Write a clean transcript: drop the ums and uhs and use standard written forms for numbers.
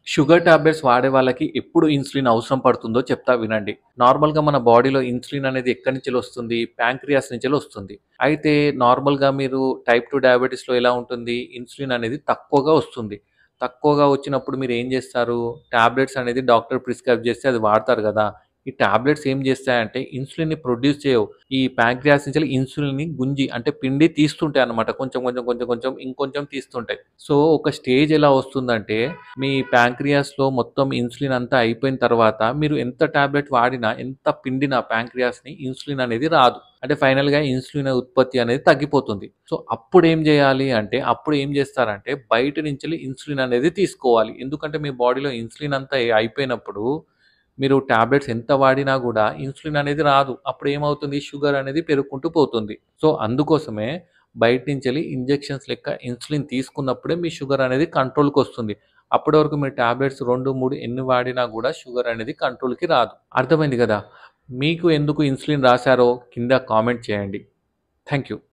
Sugar tablets వాడే వాళ్ళకి ఎప్పుడు ఇన్సులిన్ అవసరం పడుతుందో చెప్తా వినండి. నార్మల్‌గా మన బాడీలో ఇన్సులిన్ అనేది ఎక్కడి నుంచెలొస్తుంది? ప్యాంక్రియాస్ నుంచెలొస్తుంది. అయితే నార్మల్‌గా మీరు టైప్ 2 డయాబెటిస్‌లో ఎలా ఉంటుంది? ఇన్సులిన్ అనేది తక్కువగా వస్తుంది. తక్కువగా వచ్చినప్పుడు మీరేం జేస్తారు? టాబ్లెట్స్ అనేది డాక్టర్ ప్రిస్క్రైబ్ చేస్తే అది వాడతారు గదా! ఈ టాబ్లెట్స్ ఏం జేస్తాయంటే ఇన్సులిన్‌ని ప్రొడ్యూస్ చేయవు. ఈ ప్యాంక్రియాస్ నుంచెల్లి ఇన్సులిన్‌ని గుంజి అంటే పిండి తీస్తుంటాయన్నమాట. కొంచెం ఇంకొంచెం తీస్తుంటాయి. సో, ఒక స్టేజ్ ఎలా వస్తుందంటే మీ ప్యాంక్రియాస్‌లో మొత్తం ఇన్సులిన్ అంతా అయిపోయిన తర్వాత మీరు ఎంత టాబ్లెట్ వాడినా, ఎంత పిండినా ప్యాంక్రియాస్‌ని ఇన్సులిన్ అనేది రాదు. అంటే ఫైనల్‌గా ఇన్సులిన్ ఉత్పత్తి అనేది తగ్గిపోతుంది. సో, అప్పుడేం జేయాలి అంటే, అప్పుడు ఏం జేస్తారంటే బయట నుంచెల్లి ఇన్సులిన్ అనేది తీసుకోవాలి. ఎందుకంటే మీ బాడీలో ఇన్సులిన్ అంతా అయిపోయినప్పుడు మీరు టాబ్లెట్స్ ఎంత వాడినా గూడా ఇన్సులిన్ అనేది రాదు. అప్పుడేమవుతుంది షుగర్ అనేది పెరుగుకుంటూ పోతుంది. సో, అందుకోసమే బయట నుంచెల్లి ఇంజెక్షన్స్ లెక్క ఇన్సులిన్ తీసుకున్నప్పుడే మీ షుగర్ అనేది కంట్రోల్‌కొస్తుంది. అప్పటి వరకు మీరు టాబ్లెట్స్ 2, 3 ఎన్ని వాడినా గూడా షుగర్ అనేది కంట్రోల్‌కి రాదు. అర్థమైంది గదా! మీకు ఎందుకు ఇన్సులిన్ రాసారో కింద కామెంట్ చేయండి. Thank you.